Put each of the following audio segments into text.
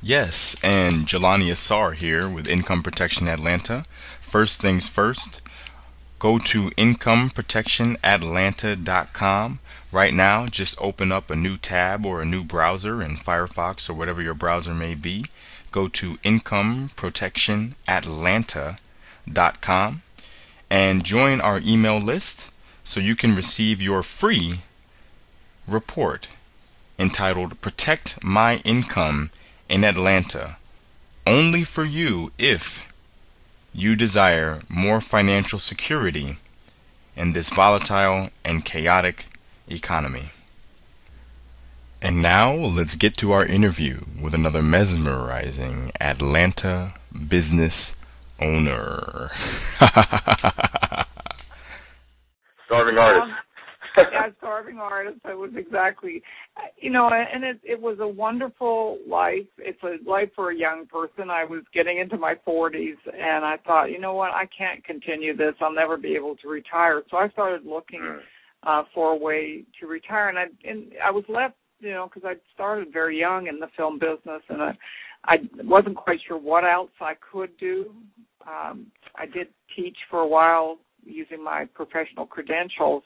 Yes, and Jelani Asar here with Income Protection Atlanta. First things first, go to incomeprotectionatlanta.com. Right now, just open up a new tab or a new browser in Firefox or whatever your browser may be. Go to incomeprotectionatlanta.com and join our email list so you can receive your free report entitled Protect My Income in Atlanta, only for you if you desire more financial security in this volatile and chaotic economy. And now let's get to our interview with another mesmerizing Atlanta business owner. Starving artist. Yeah, starving artist. I was exactly, and it was a wonderful life. It's a life for a young person. I was getting into my 40s, and I thought, you know what, I can't continue this. I'll never be able to retire. So I started looking for a way to retire, and I was left, because I started very young in the film business, and I wasn't quite sure what else I could do. I did teach for a while using my professional credentials.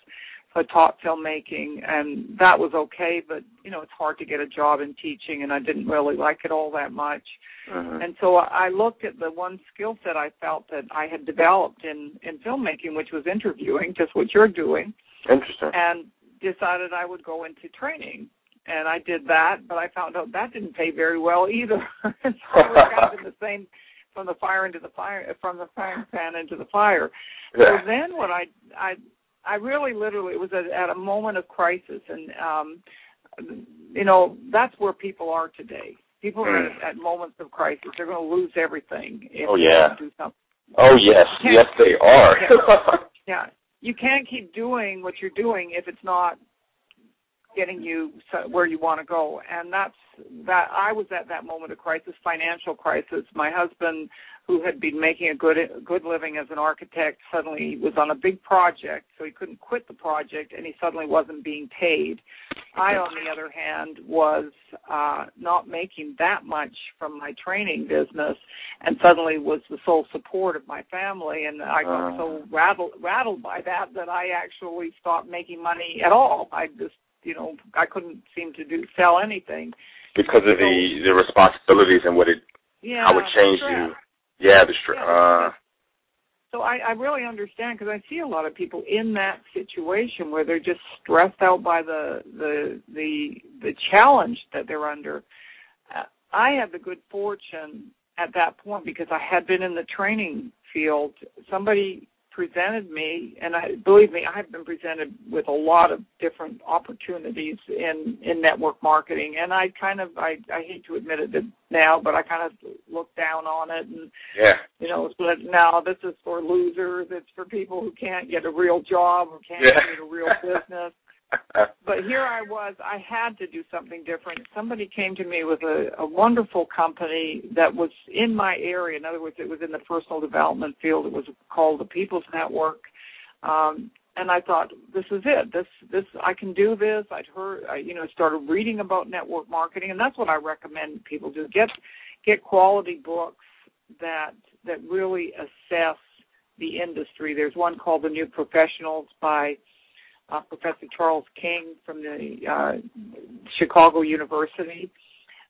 So I taught filmmaking, and that was okay, but, it's hard to get a job in teaching, and I didn't really like it all that much. And so I looked at the one skill set I felt that I had developed in filmmaking, which was interviewing, just what you're doing. Interesting. And decided I would go into training. And I did that, but I found out that didn't pay very well either. So I was kind of in the same, from the fire into the fire, from the frying pan into the fire. Yeah. So then what I really literally, it was at a moment of crisis, and, that's where people are today. People are at moments of crisis. They're going to lose everything if they don't do something. Oh, yes. Yes, they are. Yeah. You can't keep doing what you're doing if it's not getting you where you want to go. And that I was at that moment of crisis, financial crisis. My husband, who had been making a good living as an architect, suddenly was on a big project, so he couldn't quit the project, and he suddenly wasn't being paid. I, on the other hand, was not making that much from my training business, and suddenly was the sole support of my family, and I got so rattled by that I actually stopped making money at all. I just, I couldn't seem to sell anything. Because of the responsibilities and how it changed you. Yeah, So I really understand, because I see a lot of people in that situation where they're just stressed out by the challenge that they're under. I had the good fortune at that point, because I had been in the training field. Somebody presented me, and believe me, I've been presented with a lot of different opportunities in network marketing, and I hate to admit it now, but I kind of look down on it, and but now this is for losers. It's for people who can't get a real job or can't get a real business. But here I was. I had to do something different. Somebody came to me with a wonderful company that was in my area. In other words, it was in the personal development field. It was called the People's Network. And I thought, this is it. This I can do this. I started reading about network marketing, and that's what I recommend people do. Get quality books that really assess the industry. There's one called The New Professionals by Professor Charles King from the Chicago University.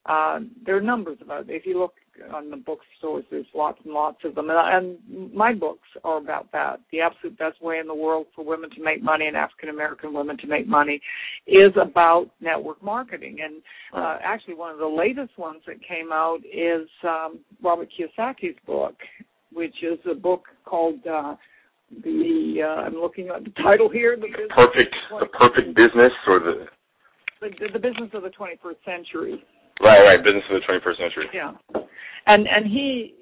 There are numbers of it. If you look on the bookstores, there's lots and lots of them. And my books are about that. The absolute best way in the world for women to make money and African-American women to make money is about network marketing. And actually one of the latest ones that came out is Robert Kiyosaki's book, which is a book called I'm looking at the title here. The perfect business, or the business of the 21st century. Right. Business of the 21st century. Yeah, and he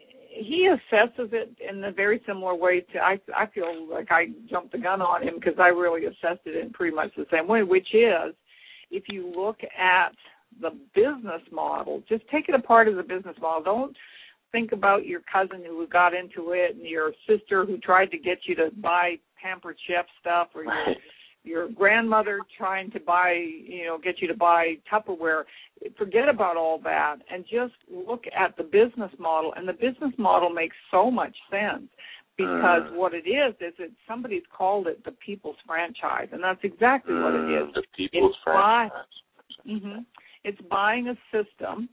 assesses it in a very similar way to. I feel like I jumped the gun on him, because I really assessed it in pretty much the same way, which is, if you look at the business model, just take it apart as a business model. Don't think about your cousin who got into it, and your sister who tried to get you to buy Pampered Chef stuff, or your grandmother trying to buy, get you to buy Tupperware. Forget about all that and just look at the business model. And the business model makes so much sense because what it is that somebody's called it the people's franchise, and that's exactly what it is. The people's franchise. It's buying a system,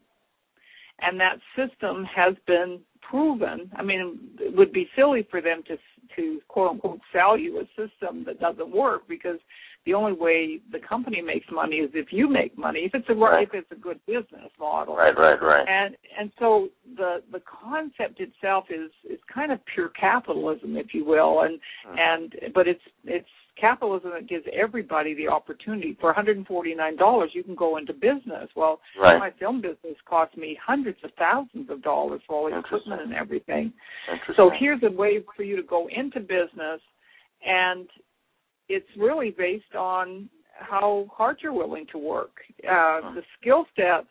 and that system has been proven. I mean, it would be silly for them to quote unquote sell you a system that doesn't work, because the only way the company makes money is if you make money, if it's a good business model. Right. And so the concept itself is kind of pure capitalism, if you will, but it's capitalism that gives everybody the opportunity. For $149, you can go into business. Well, my film business cost me hundreds of thousands of dollars for all the equipment and everything. So here's a way for you to go into business, and it's really based on how hard you're willing to work. The skill sets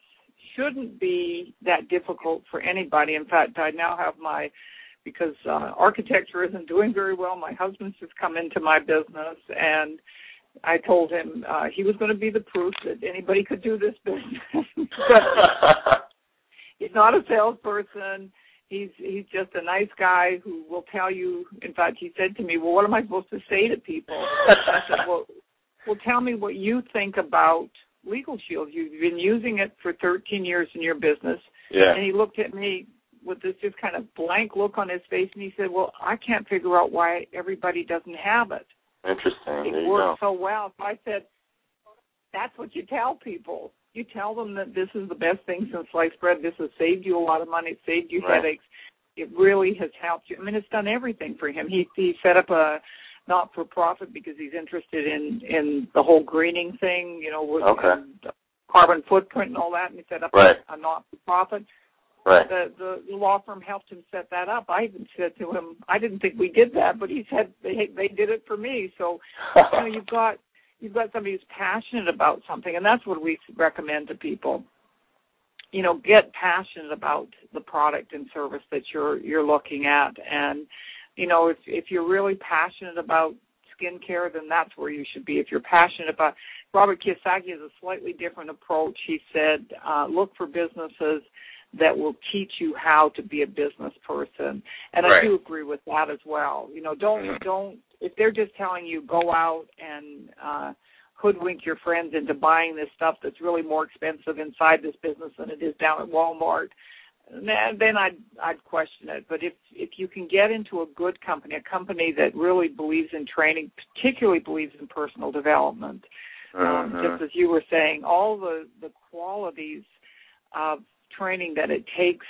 shouldn't be that difficult for anybody. In fact, I now have because architecture isn't doing very well, my husband's just come into my business, and I told him he was going to be the proof that anybody could do this business. But he's not a salesperson. He's just a nice guy who will tell you. In fact, he said to me, well, what am I supposed to say to people? I said, well, tell me what you think about Legal Shield. You've been using it for 13 years in your business. Yeah. And he looked at me with this just kind of blank look on his face, and he said, well, I can't figure out why everybody doesn't have it. Interesting. It works so well. So I said, that's what you tell people. You tell them that this is the best thing since sliced bread. This has saved you a lot of money. It saved you headaches. It really has helped you. I mean, it's done everything for him. He set up a not-for-profit because he's interested in the whole greening thing, with carbon footprint and all that, and he set up a not-for-profit. Right. The law firm helped him set that up. I even said to him, I didn't think we did that, but he said they did it for me. So, you've got somebody who's passionate about something, and that's what we recommend to people. Get passionate about the product and service that you're looking at, and if you're really passionate about skincare, then that's where you should be. If you're passionate about, Robert Kiyosaki has a slightly different approach. He said, look for businesses that will teach you how to be a business person. And I do agree with that as well. Don't, if they're just telling you go out and hoodwink your friends into buying this stuff that's really more expensive inside this business than it is down at Walmart, then I'd question it. But if you can get into a good company, a company that really believes in training, particularly believes in personal development, just as you were saying, all the qualities of training that it takes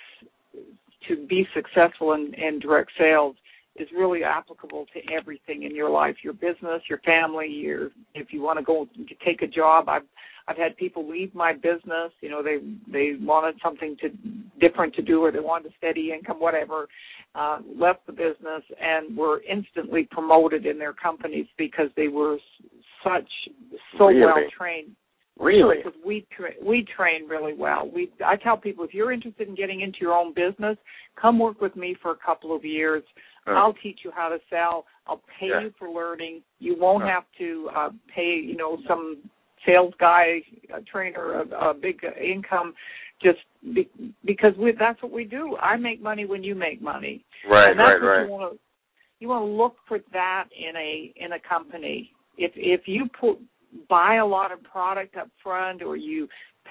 to be successful in direct sales is really applicable to everything in your life, your business, your family, if you want to go take a job. I've had people leave my business, they wanted something different to do, or they wanted a steady income, whatever, left the business and were instantly promoted in their companies because they were so well trained. Really? Because we train really well. I tell people, if you're interested in getting into your own business, come work with me for a couple of years. I'll teach you how to sell. I'll pay you for learning. You won't have to pay, some sales guy, a trainer, a big income, just because that's what we do. I make money when you make money. Right, and that's right. You want to look for that in a company. If you buy a lot of product up front, or you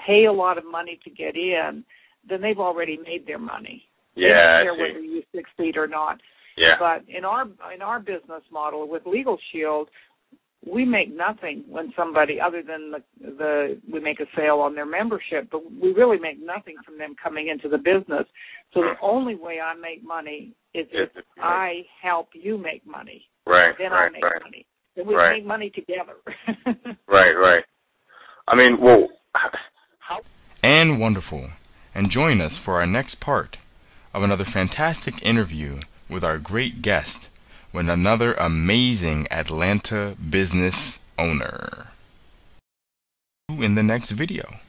pay a lot of money to get in, then they've already made their money. Yeah, they don't care whether you succeed or not. Yeah. But in our business model with Legal Shield, we make nothing when somebody, other than we make a sale on their membership, but we really make nothing from them coming into the business. So the only way I make money is if I help you make money. Right. Then I make money. Then we make money together. Right. I mean, well, and wonderful. And join us for our next part of another fantastic interview with our great guest, with another amazing Atlanta business owner. In the next video.